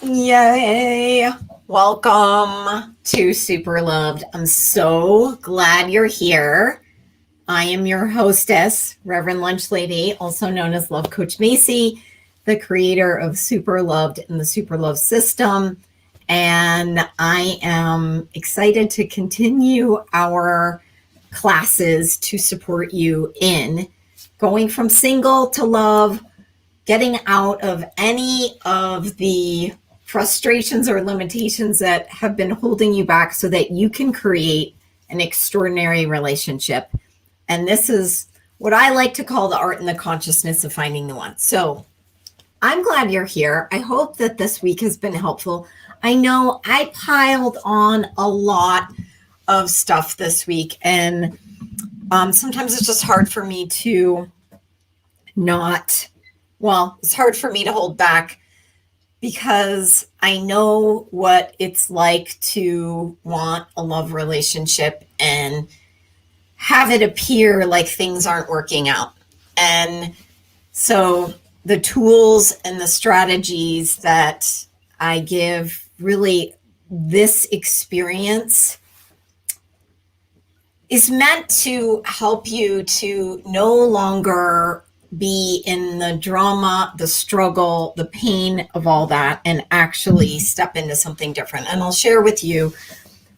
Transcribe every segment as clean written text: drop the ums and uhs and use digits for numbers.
Yay! Welcome to Super Loved. I'm so glad you're here. I am your hostess, Reverend Lunch Lady, also known as Love Coach Macy, the creator of Super Loved and the Super Love System. And I am excited to continue our classes to support you in going from single to love, getting out of any of the frustrations or limitations that have been holding you back so that you can create an extraordinary relationship. And this is what I like to call the art and the consciousness of finding the one. So I'm glad you're here. I hope that this week has been helpful. I know I piled on a lot of stuff this week, and sometimes it's just hard for me to it's hard for me to hold back because I know what it's like to want a love relationship and have it appear like things aren't working out. And so the tools and the strategies that I give, really, this experience is meant to help you to no longer be in the drama, the struggle, the pain of all that, and actually step into something different. And I'll share with you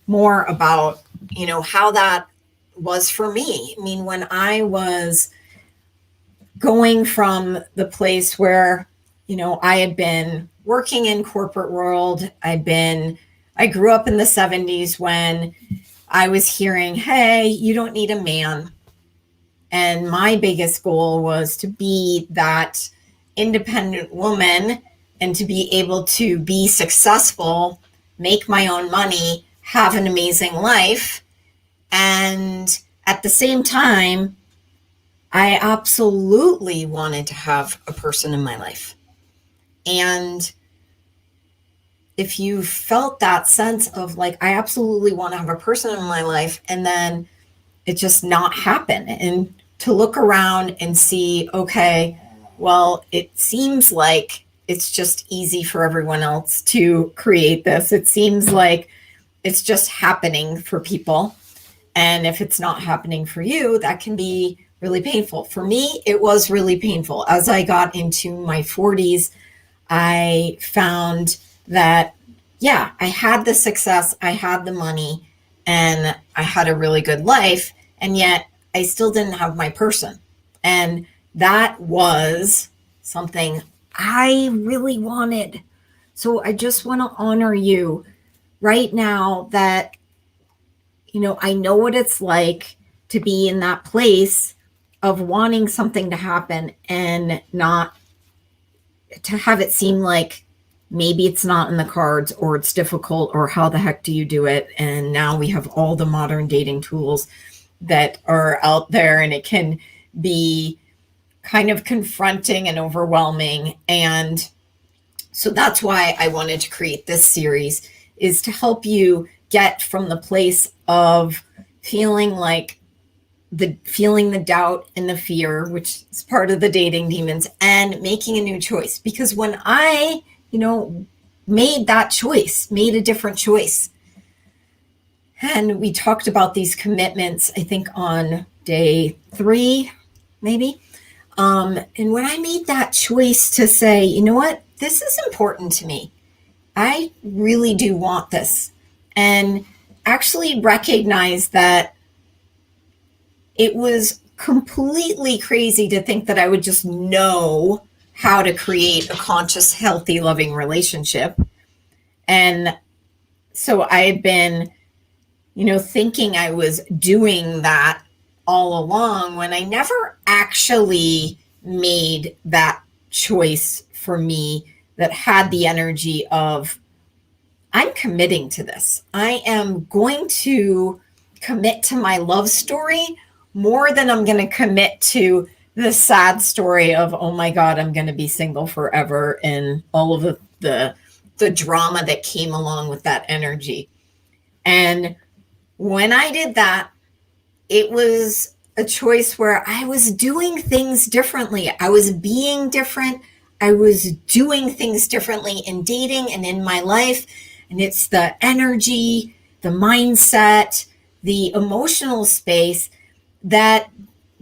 more about, how that was for me. I mean, when I was going from the place where, I had been working in corporate world, I grew up in the 70s when I was hearing, hey, you don't need a man. And my biggest goal was to be that independent woman and to be able to be successful, make my own money, have an amazing life. And at the same time, I absolutely wanted to have a person in my life. And if you felt that sense of like, I absolutely want to have a person in my life, and then it just not happen, and to look around and see, okay, well, it seems like it's just easy for everyone else to create this. It seems like it's just happening for people. And if it's not happening for you, that can be really painful. For me, it was really painful. As I got into my 40s, I found that, I had the success, I had the money, and I had a really good life. And yet I still didn't have my person. And that was something I really wanted. So I just want to honor you right now that, I know what it's like to be in that place of wanting something to happen and not to have it seem like maybe it's not in the cards, or it's difficult, or how the heck do you do it? And now we have all the modern dating tools that are out there, and it can be kind of confronting and overwhelming. And so that's why I wanted to create this series, is to help you get from the place of feeling the doubt and the fear, which is part of the dating demons, and making a new choice. Because when I, made a different choice, and we talked about these commitments, I think on day 3, maybe. And when I made that choice to say, you know what, this is important to me. I really do want this. And actually recognize that it was completely crazy to think that I would just know how to create a conscious, healthy, loving relationship. And so I had been, thinking I was doing that all along, when I never actually made that choice for me that had the energy of, I'm committing to this. I am going to commit to my love story more than I'm going to commit to the sad story of, oh my God, I'm going to be single forever, and all of the drama that came along with that energy. And when I did that, it was a choice where I was doing things differently. I was being different. I was doing things differently in dating and in my life. And it's the energy, the mindset, the emotional space that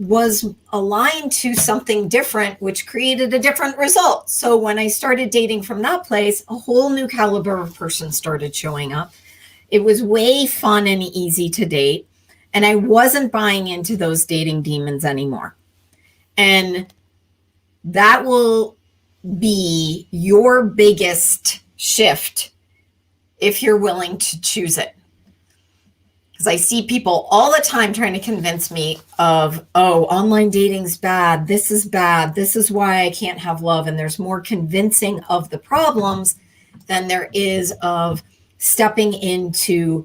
was aligned to something different, which created a different result. So when I started dating from that place, a whole new caliber of person started showing up. It was way fun and easy to date. And I wasn't buying into those dating demons anymore. And that will be your biggest shift if you're willing to choose it. Because I see people all the time trying to convince me of, oh, online dating's bad. This is bad. This is why I can't have love. And there's more convincing of the problems than there is of stepping into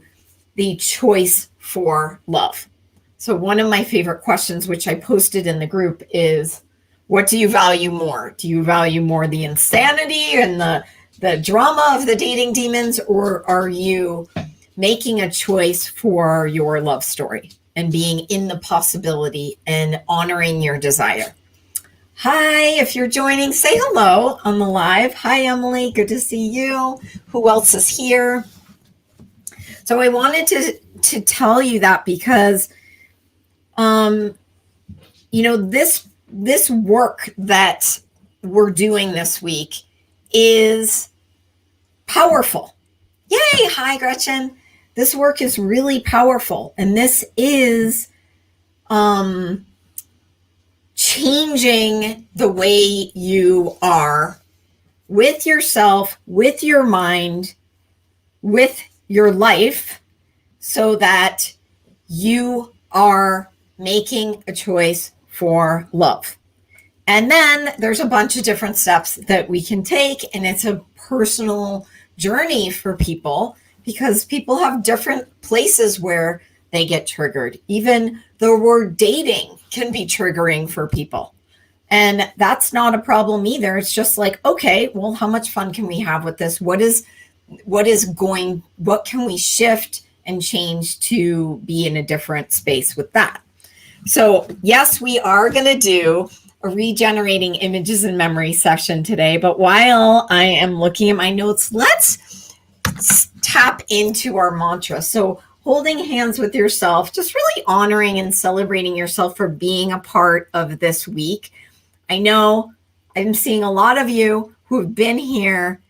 the choice for love. So one of my favorite questions, which I posted in the group, is, what do you value more? Do you value more the insanity and the drama of the dating demons, or are you making a choice for your love story and being in the possibility and honoring your desire? Hi, if you're joining, say hello on the live. Hi, Emily. Good to see you. Who else is here? So I wanted to tell you that because, this work that we're doing this week is powerful. Yay. Hi, Gretchen. This work is really powerful. And this is changing the way you are with yourself, with your mind, with your life, so that you are making a choice for love. And then there's a bunch of different steps that we can take, and it's a personal journey for people because people have different places where they get triggered. Even the word dating can be triggering for people. And that's not a problem either. It's just like, okay, well, how much fun can we have with this? What can we shift and change to be in a different space with that? So yes, we are going to do a regenerating images and memory session today. But while I am looking at my notes, let's tap into our mantra. So holding hands with yourself, just really honoring and celebrating yourself for being a part of this week. I know I'm seeing a lot of you who have been here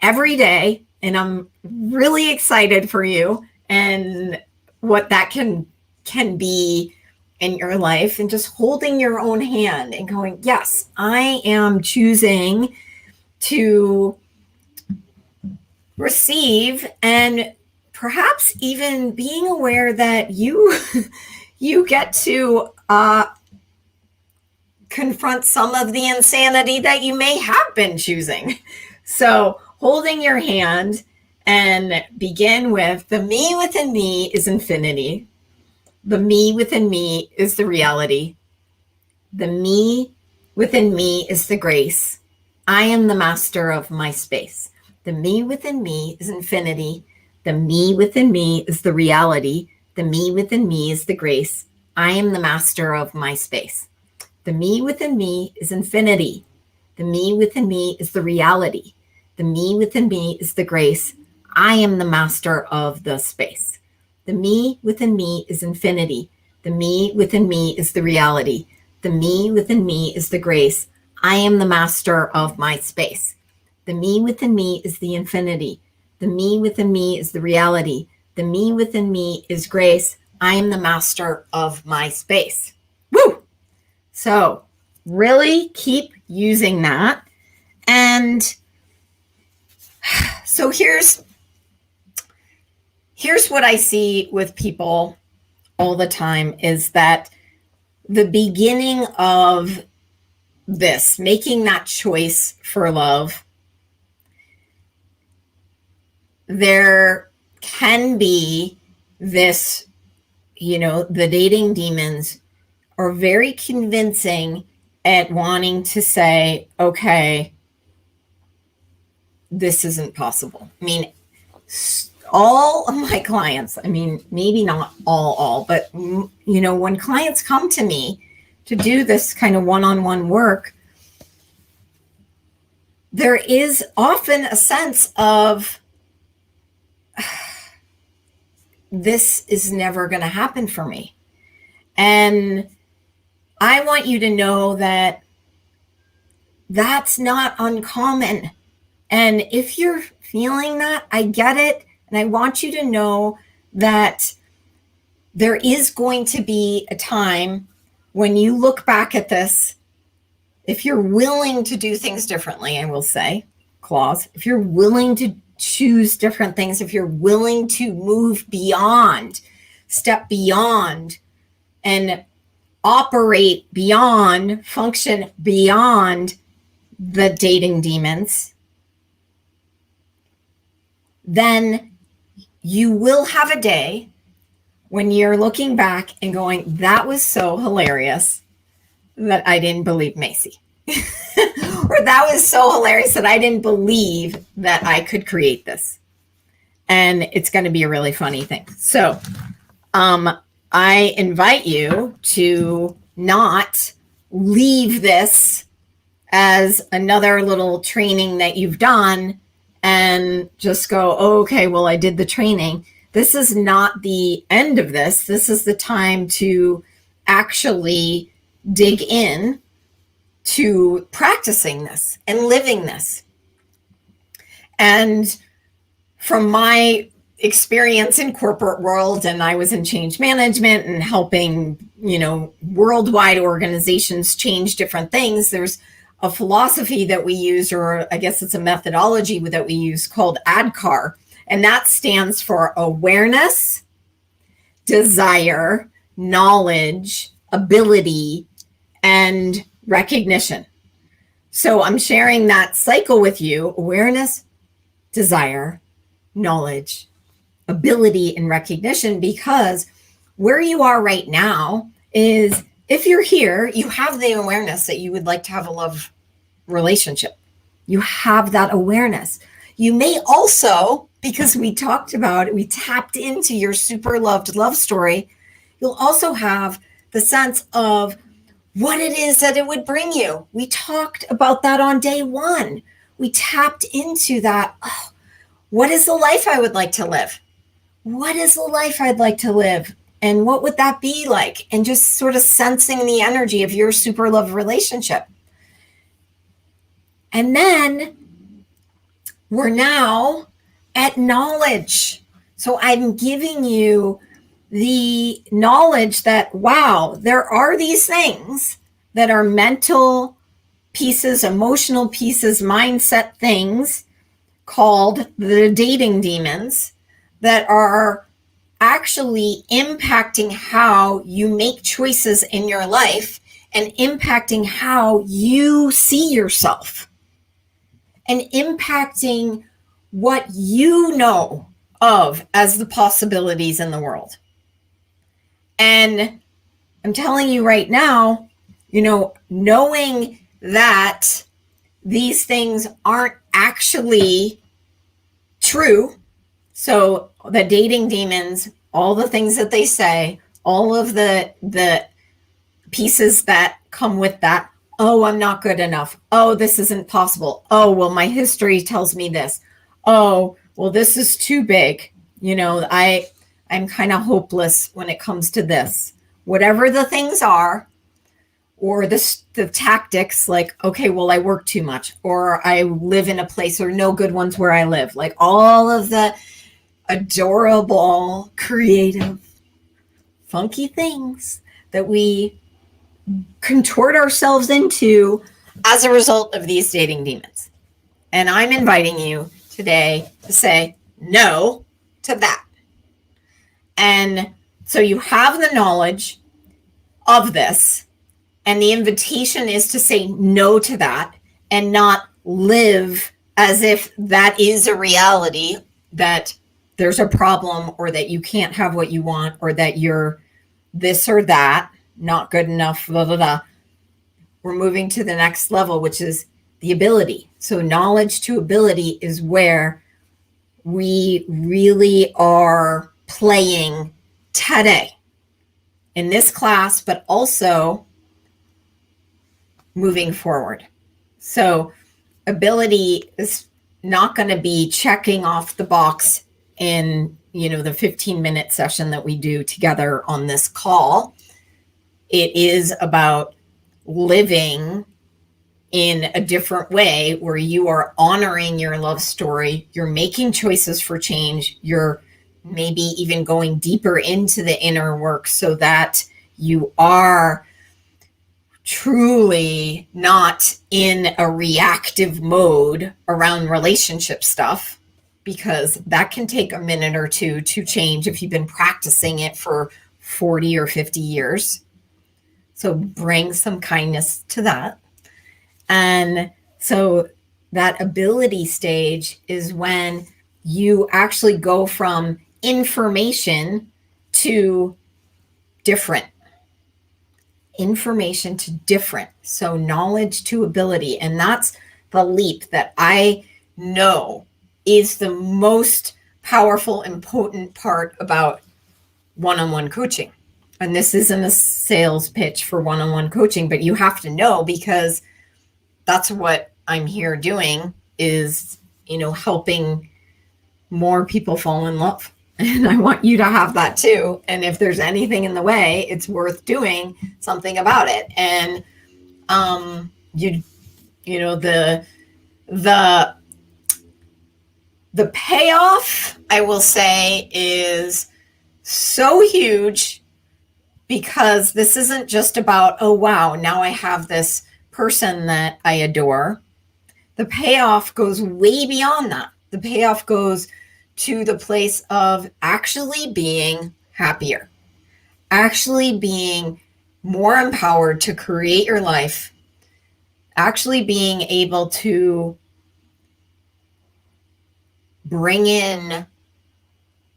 every day, and I'm really excited for you and what that can be in your life, and just holding your own hand and going, yes, I am choosing to receive, and perhaps even being aware that you get to confront some of the insanity that you may have been choosing. So holding your hand, and begin with, the me within me is infinity. The me within me is the reality. The me within me is the grace. I am the master of my space. The me within me is infinity. The me within me is the reality. The me within me is the grace. I am the master of my space. The me within me is infinity. The me within me is the reality. The me within me is the grace. I am the master of the space. The me within me is infinity. The me within me is the reality. The me within me is the grace. I am the master of my space. The me within me is the infinity. The me within me is the reality. The me within me is grace. I am the master of my space. Woo! So really keep using that. And so here's what I see with people all the time, is that the beginning of this, making that choice for love, there can be this, the dating demons are very convincing at wanting to say, okay, this isn't possible. I mean, all of my clients, maybe not all, but when clients come to me to do this kind of one-on-one work, there is often a sense of this is never going to happen for me. And I want you to know that that's not uncommon. And if you're feeling that, I get it. And I want you to know that there is going to be a time when you look back at this, if you're willing to do things differently, I will say, clause, if you're willing to choose different things, if you're willing to move beyond, step beyond, and operate beyond, function beyond the dating demons, then you will have a day when you're looking back and going, that was so hilarious that I didn't believe Macy. Or that was so hilarious that I didn't believe that I could create this. And it's going to be a really funny thing. So I invite you to not leave this as another little training that you've done and just go, oh, okay, well, I did the training. This is not the end of this. This is the time to actually dig in to practicing this and living this. And from my experience in corporate world, and I was in change management and helping, worldwide organizations change different things, there's a philosophy that we use, or I guess it's a methodology that we use called ADKAR. And that stands for awareness, desire, knowledge, ability, and recognition. So I'm sharing that cycle with you: awareness, desire, knowledge, ability, and recognition, because where you are right now is, if you're here, you have the awareness that you would like to have a love relationship. You have that awareness. You may also, because we talked about it, we tapped into your super loved love story, you'll also have the sense of what it is that it would bring you. We talked about that on day one. We tapped into that. Oh, what is the life I would like to live? What is the life I'd like to live? And what would that be like? And just sort of sensing the energy of your super love relationship. And then we're now at knowledge. So I'm giving you the knowledge that, wow, there are these things that are mental pieces, emotional pieces, mindset things called the dating demons that are actually impacting how you make choices in your life and impacting how you see yourself and impacting what you know of as the possibilities in the world. And I'm telling you right now, knowing that these things aren't actually true. So the dating demons, all the things that they say, all of the pieces that come with that. Oh, I'm not good enough. Oh, this isn't possible. Oh, well, my history tells me this. Oh, well, this is too big. I'm kind of hopeless when it comes to this. Whatever the things are, or the tactics, like, okay, well, I work too much, or I live in a place, or no good ones where I live. Like all of the adorable, creative, funky things that we contort ourselves into as a result of these dating demons. And I'm inviting you today to say no to that. And so you have the knowledge of this, and the invitation is to say no to that and not live as if that is a reality, that there's a problem, or that you can't have what you want, or that you're this or that, not good enough, blah, blah, blah. We're moving to the next level, which is the ability. So knowledge to ability is where we really are playing today in this class, but also moving forward. So ability is not going to be checking off the box in, the 15-minute session that we do together on this call. It is about living in a different way where you are honoring your love story. You're making choices for change. You're maybe even going deeper into the inner work so that you are truly not in a reactive mode around relationship stuff, because that can take a minute or two to change if you've been practicing it for 40 or 50 years. So bring some kindness to that. And so that ability stage is when you actually go from information to different. Information to different. So knowledge to ability. And that's the leap that I know is the most powerful and potent part about one-on-one coaching. And this isn't a sales pitch for one-on-one coaching, but you have to know, because that's what I'm here doing is, helping more people fall in love. And I want you to have that too. And if there's anything in the way, it's worth doing something about it. And, the payoff, I will say, is so huge, because this isn't just about, oh, wow, now I have this person that I adore. The payoff goes way beyond that. The payoff goes to the place of actually being happier, actually being more empowered to create your life, actually being able to bring in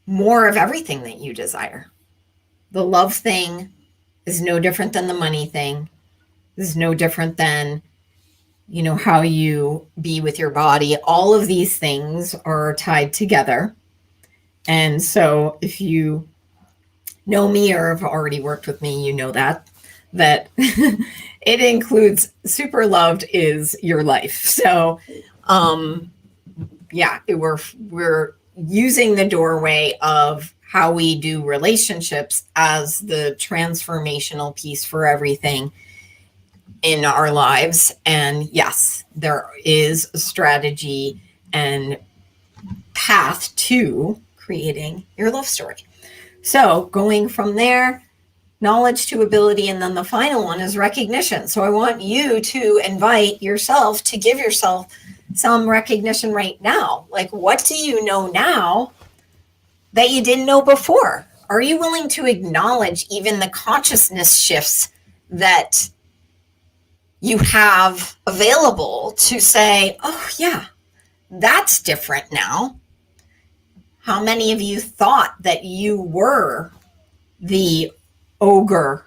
more of everything that you desire. The love thing is no different than the money thing. Is no different than, how you be with your body. All of these things are tied together. And so if you know me or have already worked with me, you know that it includes super loved is your life. So, we're using the doorway of how we do relationships as the transformational piece for everything in our lives. And yes, there is a strategy and path to creating your love story. So going from there, knowledge to ability, and then the final one is recognition. So I want you to invite yourself to give yourself some recognition right now. Like, what do you know now that you didn't know before? Are you willing to acknowledge even the consciousness shifts that you have available to say, oh yeah, that's different now? How many of you thought that you were the ogre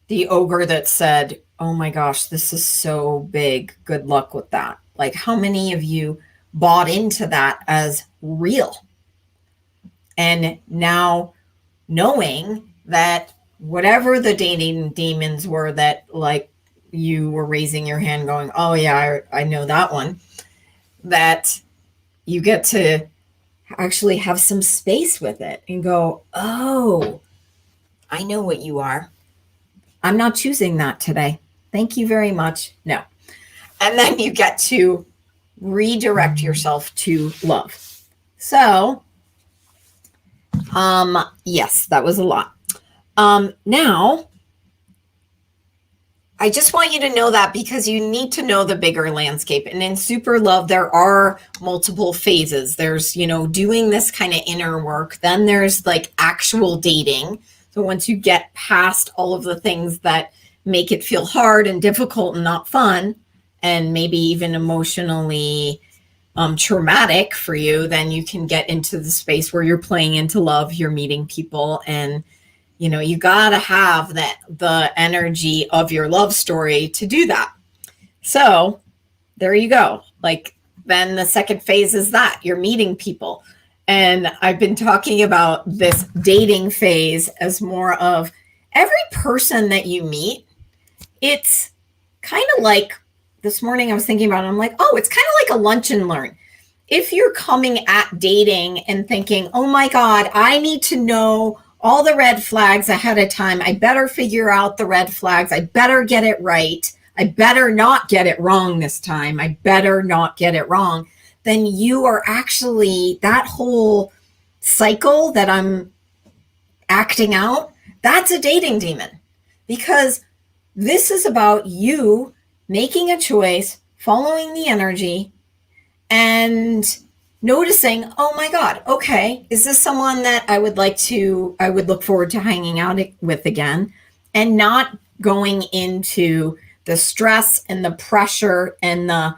that said, oh my gosh, this is so big, good luck with that? Like, how many of you bought into that as real? And now knowing that whatever the dating demons were that, like, you were raising your hand going, oh yeah, I know that one, that you get to actually have some space with it and go, oh, I know what you are. I'm not choosing that today. Thank you very much. No. And then you get to redirect yourself to love. So, yes, that was a lot. Now, I just want you to know that, because you need to know the bigger landscape. And in super love, there are multiple phases. There's, doing this kind of inner work. Then there's like actual dating. So once you get past all of the things that make it feel hard and difficult and not fun, and maybe even emotionally traumatic for you, then you can get into the space where you're playing into love, you're meeting people, and you gotta have the energy of your love story to do that. So there you go. Like, then the second phase is that you're meeting people. And I've been talking about this dating phase as more of every person that you meet. It's kind of like this morning I was thinking about it. I'm like, oh, it's kind of like a lunch and learn. If you're coming at dating and thinking, oh my God, I need to know all the red flags ahead of time. I better figure out the red flags. I better get it right. I better not get it wrong this time. I better not get it wrong. Then you are actually, that whole cycle that I'm acting out, that's a dating demon, because this is about you making a choice, following the energy, and noticing, oh my God, okay, is this someone that I would look forward to hanging out with again, and not going into the stress and the pressure and the,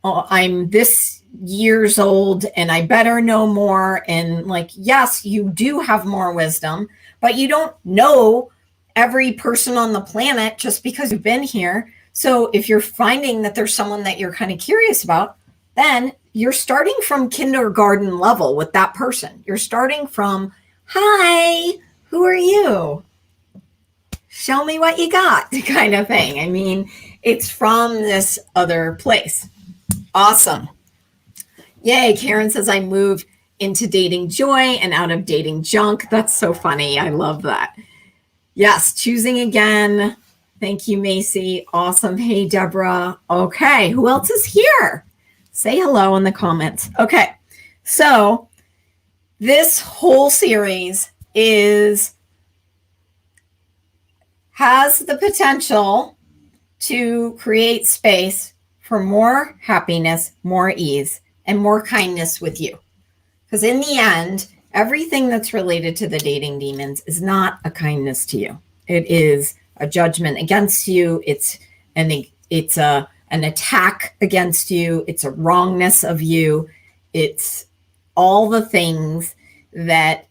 oh, I'm this years old and I better know more. And like, yes, you do have more wisdom, but you don't know every person on the planet just because you've been here. So if you're finding that there's someone that you're kind of curious about, then you're starting from kindergarten level with that person. You're starting from, hi, who are you? Show me what you got, kind of thing. I mean, it's from this other place. Awesome. Yay. Karen says, I moved into dating joy and out of dating junk. That's so funny. I love that. Yes. Choosing again. Thank you, Macy. Awesome. Hey, Deborah. Okay. Who else is here? Say hello in the comments. Okay. So this whole series has the potential to create space for more happiness, more ease, and more kindness with you. Because in the end, everything that's related to the dating demons is not a kindness to you. It is a judgment against you. It's an attack against you. It's a wrongness of you. It's all the things that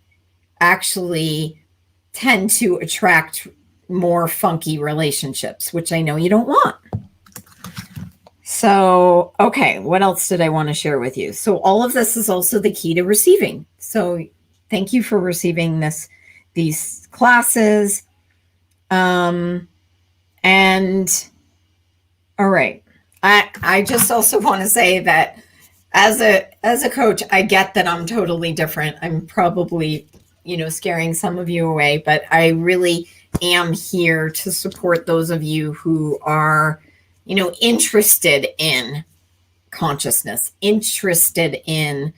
actually tend to attract more funky relationships, which I know you don't want. So, okay, what else did I want to share with you? So all of this is also the key to receiving. So thank you for receiving these classes. And all right. I just also want to say that as a coach, I get that I'm totally different. I'm probably, scaring some of you away, but I really am here to support those of you who are, interested in consciousness, interested in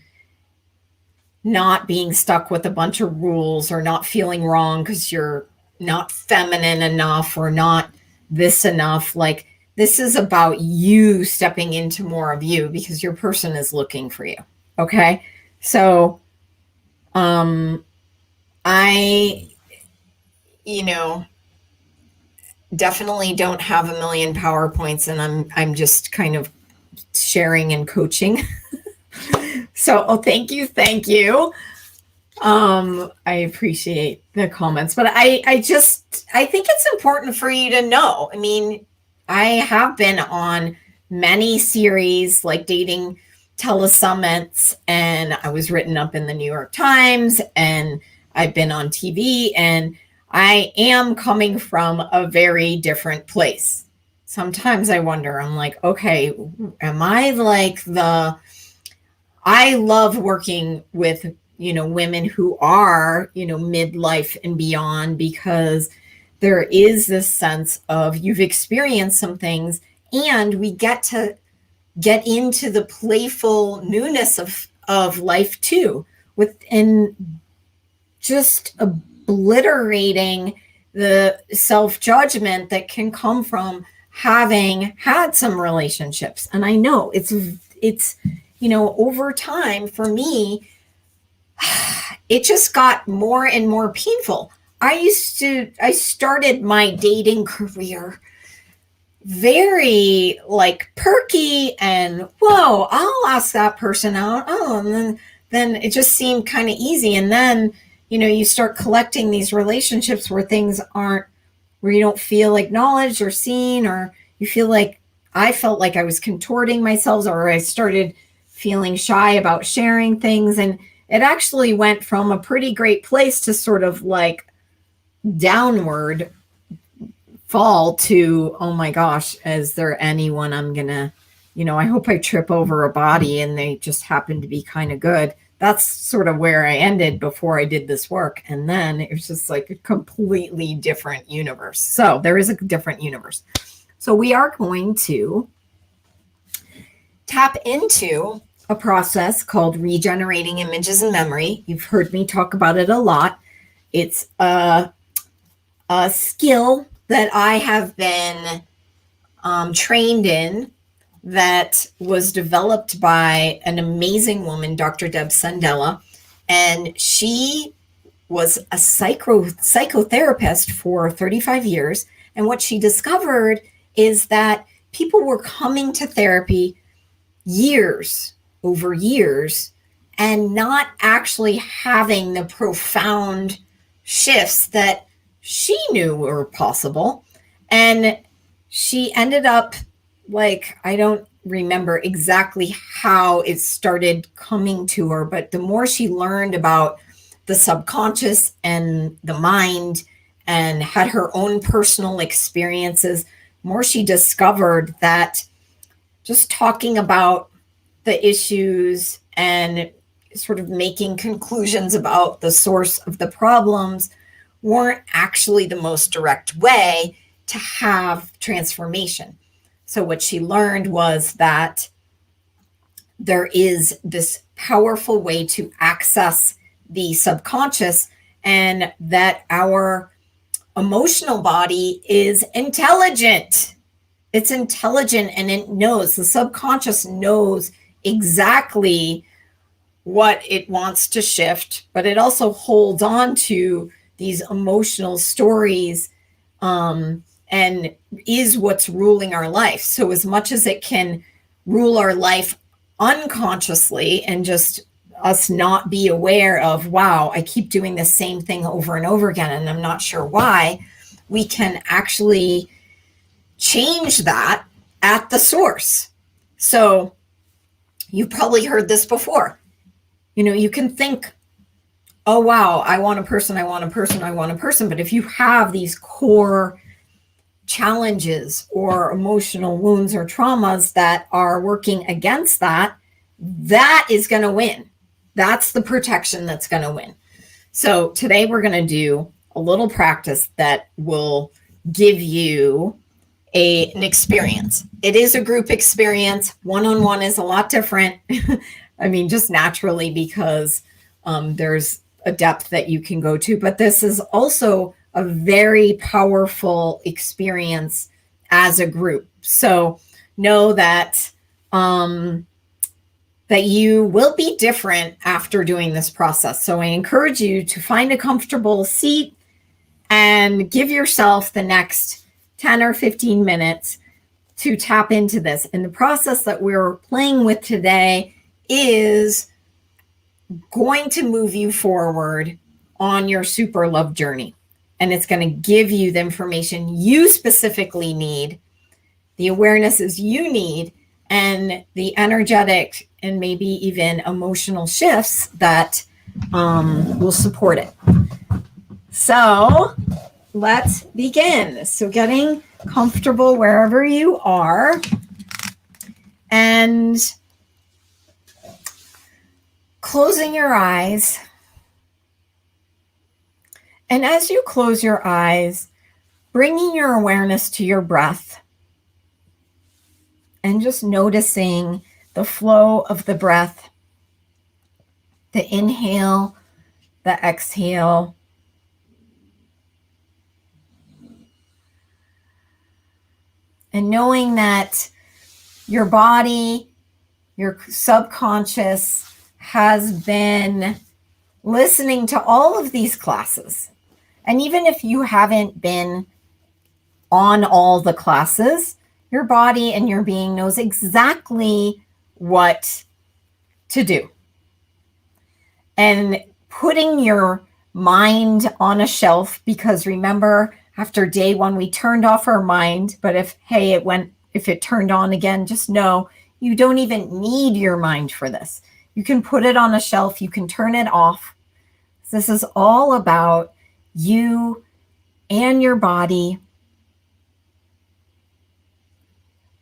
not being stuck with a bunch of rules, or not feeling wrong because you're not feminine enough or not this enough. Like, this is about you stepping into more of you, because your person is looking for you. Okay. So, I, definitely don't have a million PowerPoints, and I'm just kind of sharing and coaching. So, thank you. I appreciate the comments, but I think it's important for you to know. I mean, I have been on many series like dating telesummits, and I was written up in the New York Times, and I've been on TV, and I am coming from a very different place. Sometimes I wonder, I'm like, okay, am I like I love working with, women who are, midlife and beyond, because there is this sense of you've experienced some things, and we get to get into the playful newness of life too, within just obliterating the self-judgment that can come from having had some relationships. And I know it's over time for me, it just got more and more painful. I started my dating career very like perky and whoa, I'll ask that person out. Oh, and then it just seemed kind of easy. And then, you start collecting these relationships where you don't feel acknowledged or seen, or you feel like, I felt like I was contorting myself, or I started feeling shy about sharing things. And it actually went from a pretty great place to sort of like downward fall to, oh my gosh, is there anyone I'm going to, I hope I trip over a body and they just happen to be kind of good. That's sort of where I ended before I did this work. And then it was just like a completely different universe. So there is a different universe. So we are going to tap into a process called regenerating images and memory. You've heard me talk about it a lot. It's a skill that I have been trained in, that was developed by an amazing woman, Dr. Deb Sandella. And she was a psychotherapist for 35 years. And what she discovered is that people were coming to therapy over years and not actually having the profound shifts that she knew were possible. And she ended up, like, I don't remember exactly how it started coming to her, but the more she learned about the subconscious and the mind and had her own personal experiences, more she discovered that just talking about the issues and sort of making conclusions about the source of the problems weren't actually the most direct way to have transformation. So what she learned was that there is this powerful way to access the subconscious, and that our emotional body is intelligent. It's intelligent, and it knows, the subconscious knows exactly what it wants to shift, but it also holds on to these emotional stories, and is what's ruling our life. So as much as it can rule our life unconsciously and just us not be aware of, wow, I keep doing the same thing over and over again and I'm not sure why, we can actually change that at the source. So you've probably heard this before. You can think, oh, wow, I want a person. But if you have these core challenges or emotional wounds or traumas that are working against that, that is going to win. That's the protection that's going to win. So today we're going to do a little practice that will give you an experience. It is a group experience. One-on-one is a lot different. I mean, just naturally, because there's a depth that you can go to, but this is also a very powerful experience as a group. So know that that you will be different after doing this process. So I encourage you to find a comfortable seat and give yourself the next 10 or 15 minutes to tap into this. And the process that we're playing with today is going to move you forward on your super love journey. And it's going to give you the information you specifically need, the awarenesses you need, and the energetic and maybe even emotional shifts that will support it. So let's begin. So getting comfortable wherever you are and closing your eyes. And as you close your eyes, bringing your awareness to your breath and just noticing the flow of the breath, the inhale, the exhale. And knowing that your body, your subconscious has been listening to all of these classes. And even if you haven't been on all the classes, your body and your being knows exactly what to do. And putting your mind on a shelf, because remember, after day one, we turned off our mind. But if it turned on again, just know you don't even need your mind for this. You can put it on a shelf. You can turn it off. This is all about you and your body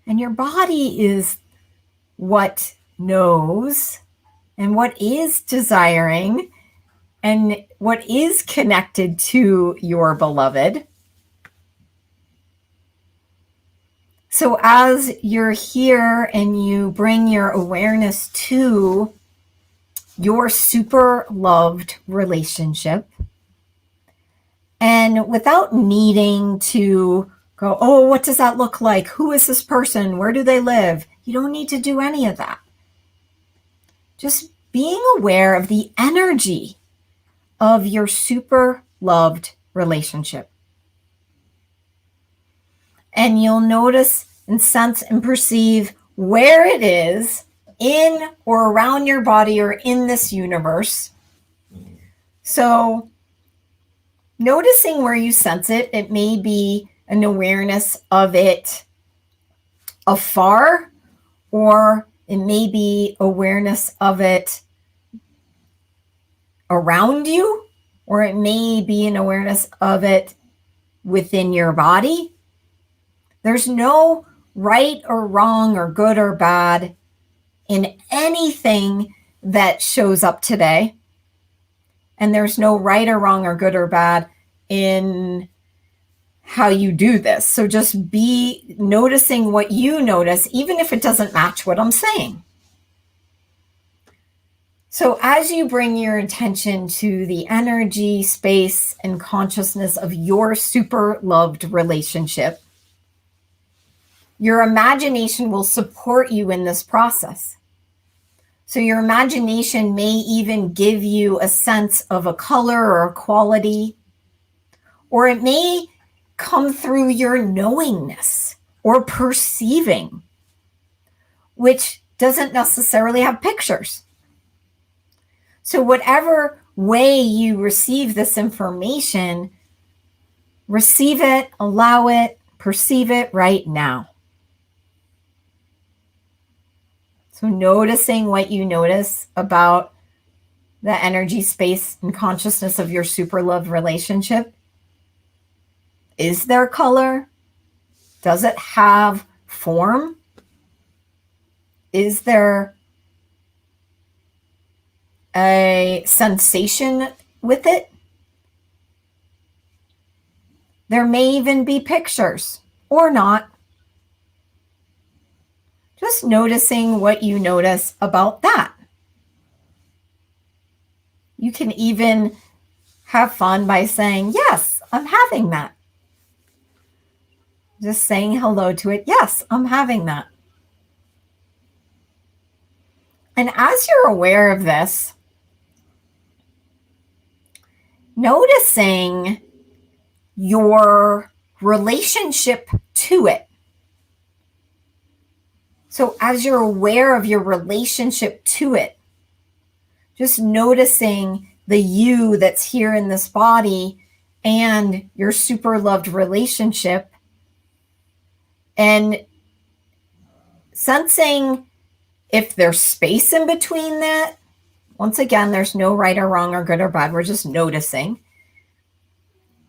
And your body is what knows and what is desiring and what is connected to your beloved. So as you're here and you bring your awareness to your super loved relationship, and without needing to go, oh, what does that look like? Who is this person? Where do they live? You don't need to do any of that. Just being aware of the energy of your super loved relationship. And you'll notice and sense and perceive where it is in or around your body or in this universe. So noticing where you sense it, it may be an awareness of it afar, or it may be awareness of it around you, or it may be an awareness of it within your body. There's no right or wrong or good or bad in anything that shows up today. And there's no right or wrong or good or bad in how you do this. So just be noticing what you notice, even if it doesn't match what I'm saying. So as you bring your attention to the energy, space, and consciousness of your super loved relationship, your imagination will support you in this process. So your imagination may even give you a sense of a color or a quality, or it may come through your knowingness or perceiving, which doesn't necessarily have pictures. So whatever way you receive this information, receive it, allow it, perceive it right now. So noticing what you notice about the energy, space, and consciousness of your super loved relationship. Is there color? Does it have form? Is there a sensation with it? There may even be pictures or not. Just noticing what you notice about that. You can even have fun by saying, yes, I'm having that. Just saying hello to it. Yes, I'm having that. And as you're aware of this, noticing your relationship to it. So as you're aware of your relationship to it, just noticing the you that's here in this body and your super loved relationship, and sensing if there's space in between that. Once again, there's no right or wrong or good or bad. We're just noticing.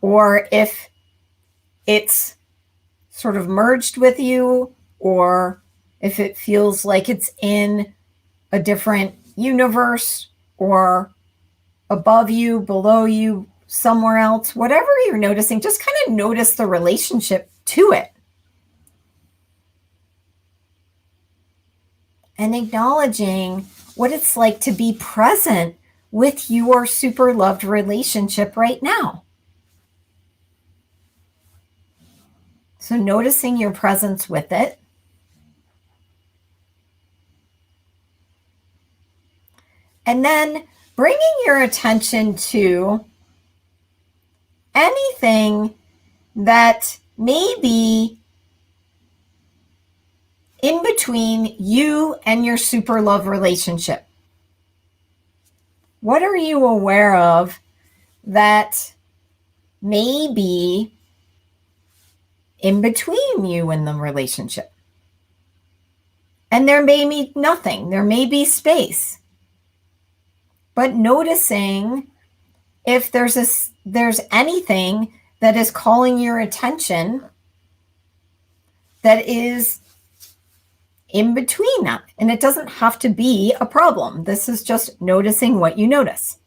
Or if it's sort of merged with you, or if it feels like it's in a different universe or above you, below you, somewhere else, whatever you're noticing, just kind of notice the relationship to it. And acknowledging what it's like to be present with your super loved relationship right now. So noticing your presence with it. And then bringing your attention to anything that may be in between you and your super love relationship. What are you aware of that may be in between you and the relationship? And there may be nothing. There may be space. But noticing if there's anything that is calling your attention that is in between that. And it doesn't have to be a problem. This is just noticing what you notice.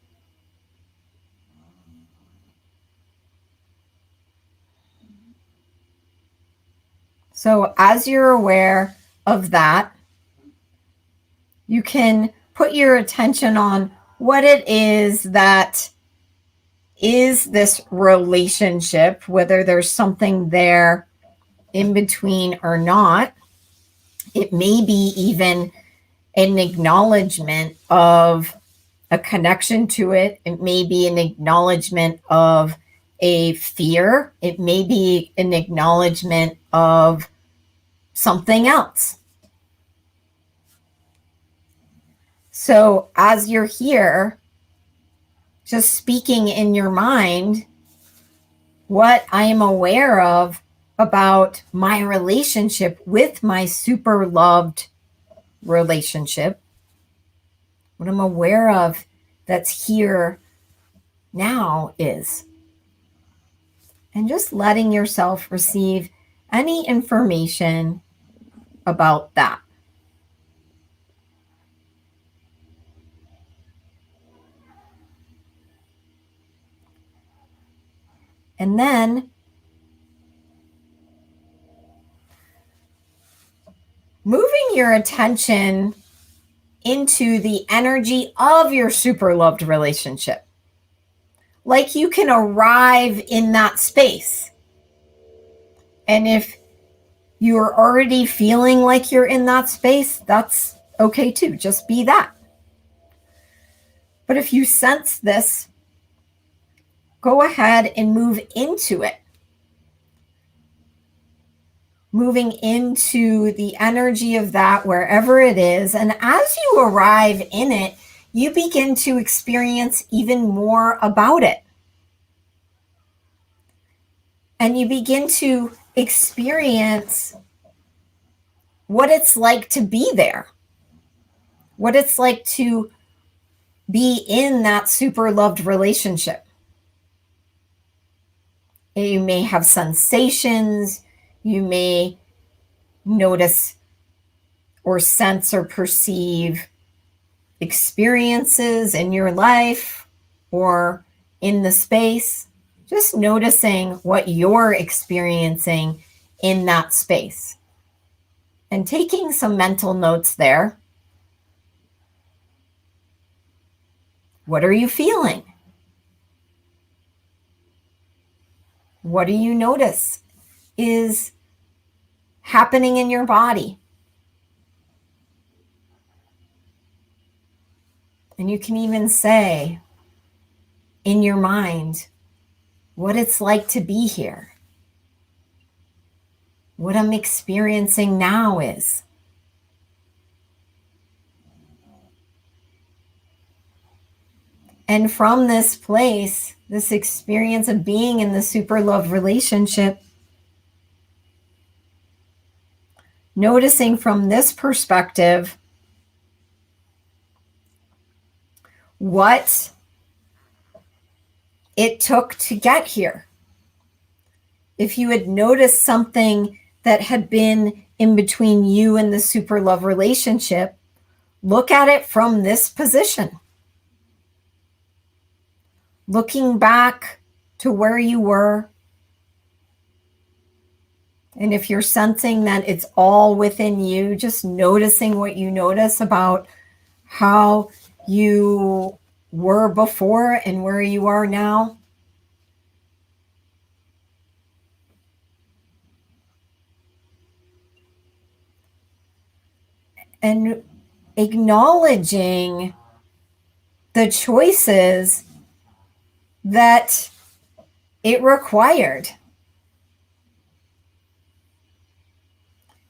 So as you're aware of that, you can put your attention on what it is that is this relationship, whether there's something there in between or not. It may be even an acknowledgement of a connection to it. It may be an acknowledgement of a fear. It may be an acknowledgement of something else. So as you're here, just speaking in your mind, what I am aware of about my relationship with my super loved relationship, what I'm aware of that's here now is, and just letting yourself receive any information about that. And then moving your attention into the energy of your super loved relationship. Like you can arrive in that space. And if you're already feeling like you're in that space, that's okay too. Just be that. But if you sense this, go ahead and move into it. Moving into the energy of that wherever it is. And as you arrive in it, you begin to experience even more about it. And you begin to experience what it's like to be there, what it's like to be in that super loved relationship. You may have sensations, you may notice or sense or perceive experiences in your life or in the space. Just noticing what you're experiencing in that space and taking some mental notes there. What are you feeling? What do you notice is happening in your body? And you can even say in your mind what it's like to be here. What I'm experiencing now is. And from this place, this experience of being in the super love relationship, noticing from this perspective what it took to get here. If you had noticed something that had been in between you and the super love relationship, look at it from this position. Looking back to where you were. And if you're sensing that it's all within you, just noticing what you notice about how you were before and where you are now. And acknowledging the choices that it required.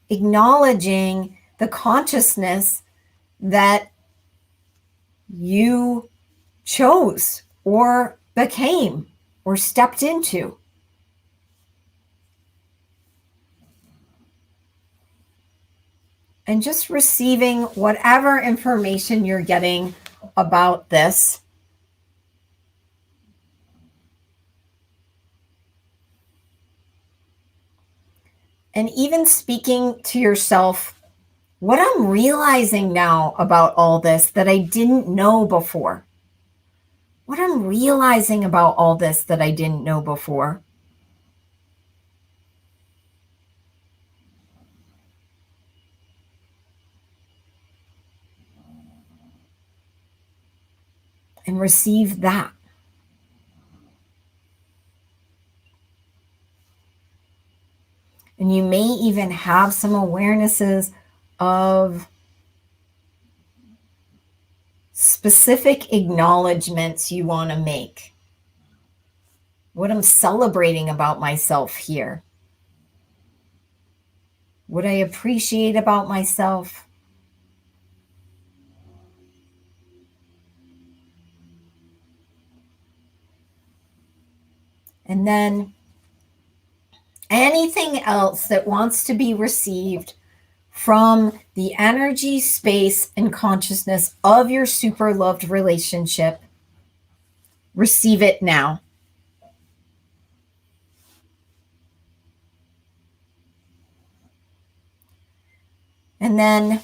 Acknowledging the consciousness that you chose or became or stepped into. And just receiving whatever information you're getting about this. And even speaking to yourself What I'm realizing now about all this that I didn't know before. What I'm realizing about all this that I didn't know before. And receive that. And you may even have some awarenesses of specific acknowledgments you want to make. What I'm celebrating about myself here. What I appreciate about myself. And then anything else that wants to be received from the energy, space, and consciousness of your super loved relationship, receive it now. And then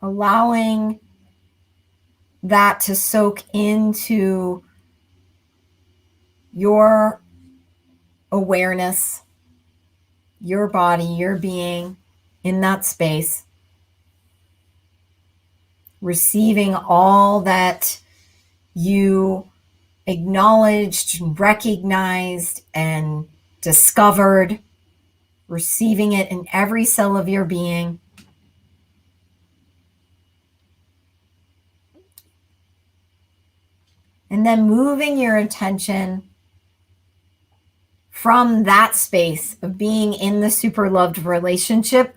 allowing that to soak into your awareness, your body, your being in that space, receiving all that you acknowledged, recognized, and discovered, receiving it in every cell of your being. And then moving your attention from that space of being in the super loved relationship,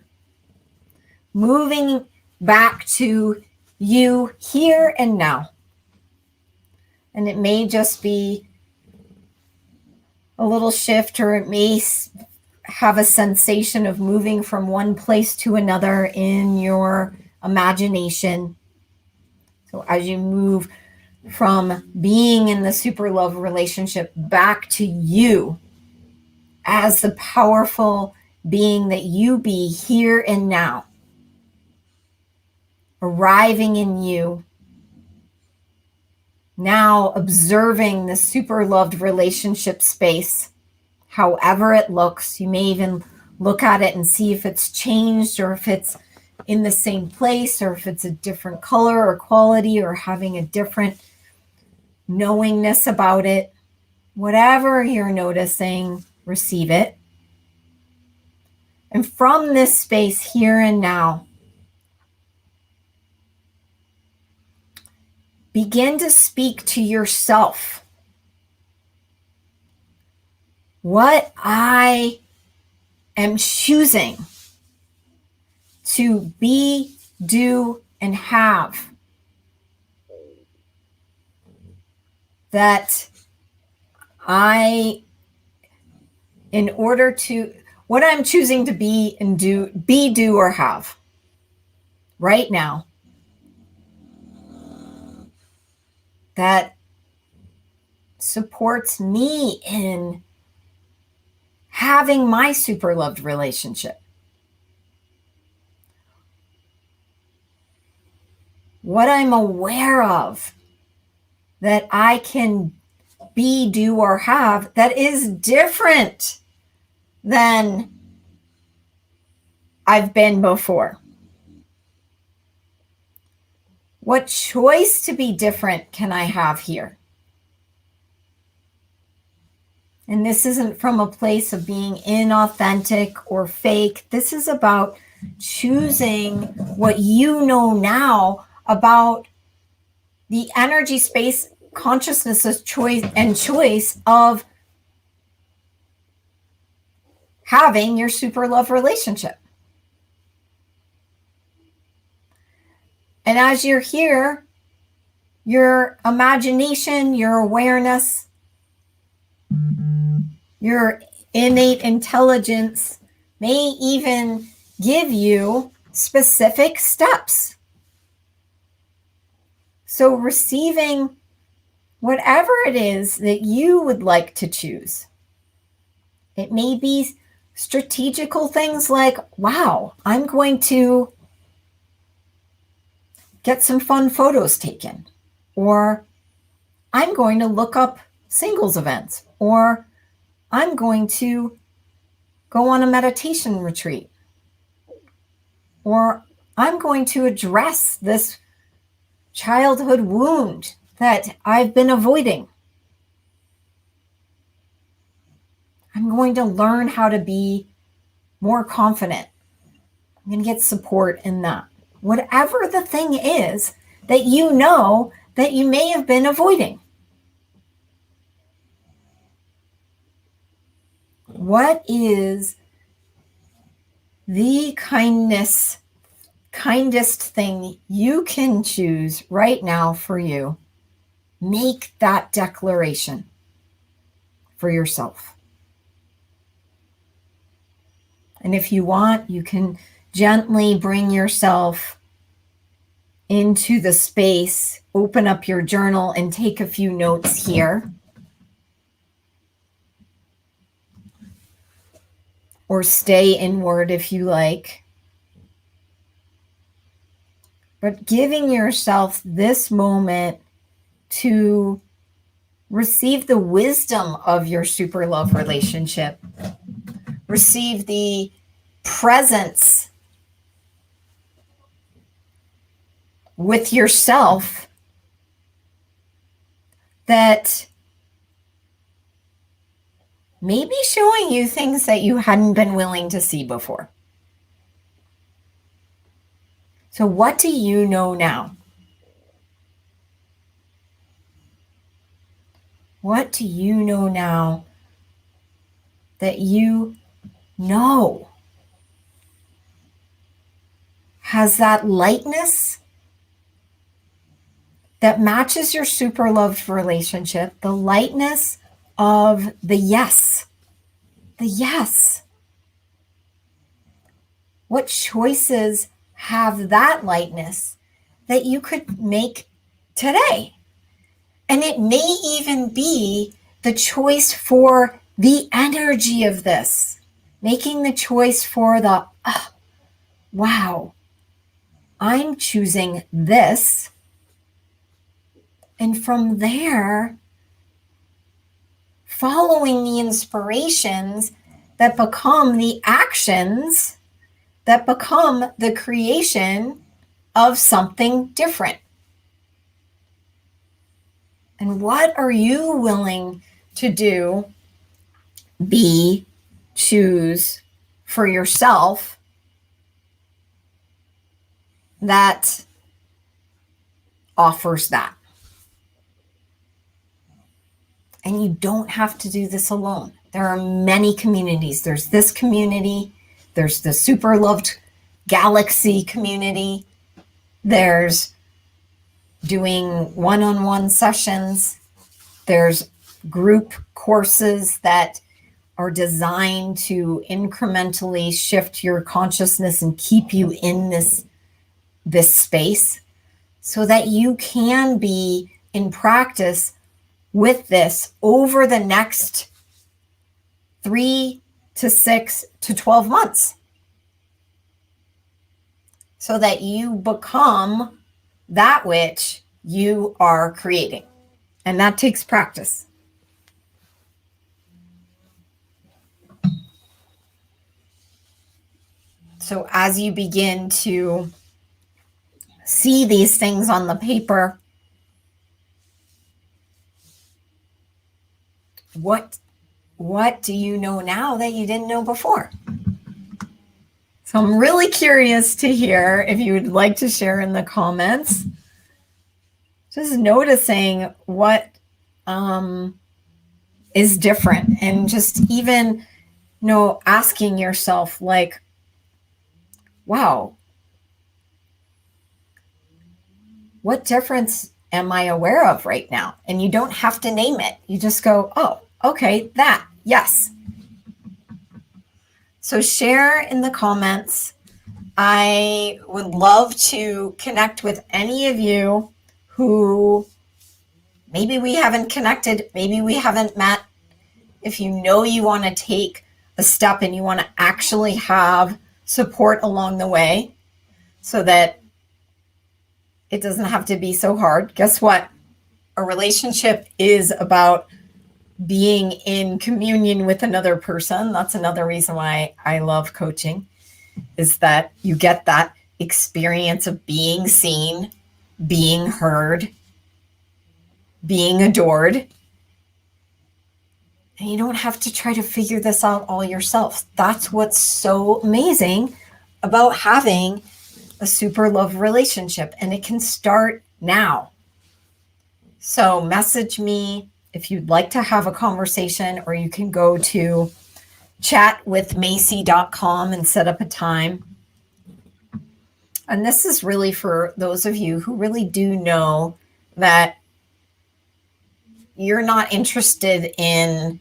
moving back to you here and now. And it may just be a little shift, or it may have a sensation of moving from one place to another in your imagination. So as you move from being in the super love relationship back to you as the powerful being that you be here and now, arriving in you, now observing the super loved relationship space, however it looks. You may even look at it and see if it's changed, or if it's in the same place, or if it's a different color or quality, or having a different knowingness about it. Whatever you're noticing, receive it. And from this space here and now, begin to speak to yourself. What I am choosing to be, do, and have, that in order to, what I'm choosing to be and do, or have right now, that supports me in having my super loved relationship. What I'm aware of that I can be, do, or have that is different than I've been before. What choice to be different can I have here? And this isn't from a place of being inauthentic or fake. This is about choosing what you know now about the energy, space, consciousness, choice of having your super love relationship. And as you're here, your imagination, your awareness, your innate intelligence may even give you specific steps. So receiving whatever it is that you would like to choose. It may be strategical things like, wow, I'm going to get some fun photos taken, or I'm going to look up singles events, or I'm going to go on a meditation retreat, or I'm going to address this childhood wound that I've been avoiding. I'm going to learn how to be more confident. I'm going to get support in that. Whatever the thing is that you know that you may have been avoiding. What is the kindest thing you can choose right now for you? Make that declaration for yourself. And if you want, you can gently bring yourself into the space, open up your journal and take a few notes here. Or stay inward if you like. But giving yourself this moment to receive the wisdom of your super love relationship, receive the presence with yourself that may be showing you things that you hadn't been willing to see before. So what do you know now? What do you know now that you know has that lightness that matches your super loved relationship, the lightness of the yes, the yes. What choices have that lightness that you could make today? And it may even be the choice for the energy of this, making the choice for the, wow, I'm choosing this. And from there, following the inspirations that become the actions that become the creation of something different. And what are you willing to do, be, choose for yourself that offers that? And you don't have to do this alone. There are many communities. There's this community. There's the super loved galaxy community. There's doing one-on-one sessions. There's group courses that are designed to incrementally shift your consciousness and keep you in this space so that you can be in practice with this over the next 3 to 6 to 12 months so that you become that which you are creating. And that takes practice. So as you begin to see these things on the paper, what do you know now that you didn't know before? So I'm really curious to hear if you would like to share in the comments. Just noticing what is different, and just even, asking yourself like, wow, what difference am I aware of right now? And you don't have to name it. You just go, oh, okay, that, yes. So share in the comments. I would love to connect with any of you who maybe we haven't connected, maybe we haven't met. If you know you want to take a step and you want to actually have support along the way so that it doesn't have to be so hard, guess what? A relationship is about being in communion with another person. That's another reason why I love coaching, is that you get that experience of being seen, being heard, being adored. And you don't have to try to figure this out all yourself. That's what's so amazing about having a super love relationship. And it can start now. So message me if you'd like to have a conversation, or you can go to chatwithmacy.com and set up a time. And this is really for those of you who really do know that you're not interested in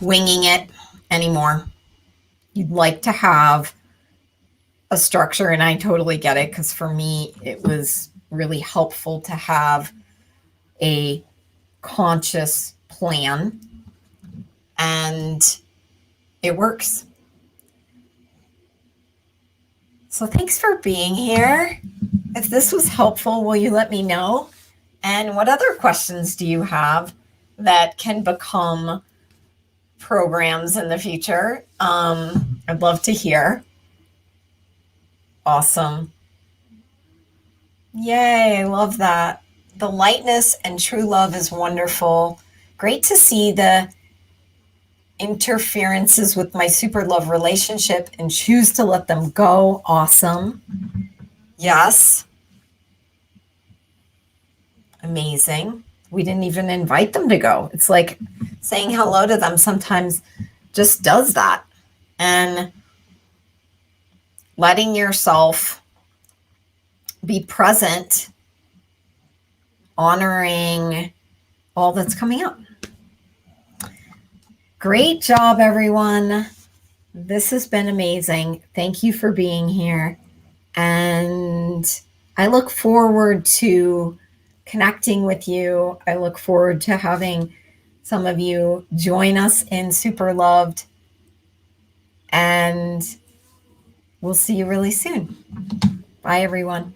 winging it anymore. You'd like to have a structure, and I totally get it, because for me, it was really helpful to have a conscious plan, and it works. So thanks for being here. If this was helpful, will you let me know? And what other questions do you have that can become programs in the future? I'd love to hear. Awesome. Yay, I love that. The lightness and true love is wonderful. Great to see the interferences with my super love relationship and choose to let them go. Awesome. Yes. Amazing. We didn't even invite them to go. It's like saying hello to them sometimes just does that. And letting yourself be present, honoring all that's coming up. Great job, everyone. This has been amazing. Thank you for being here. And I look forward to connecting with you. I look forward to having some of you join us in Super Loved. And we'll see you really soon. Bye, everyone.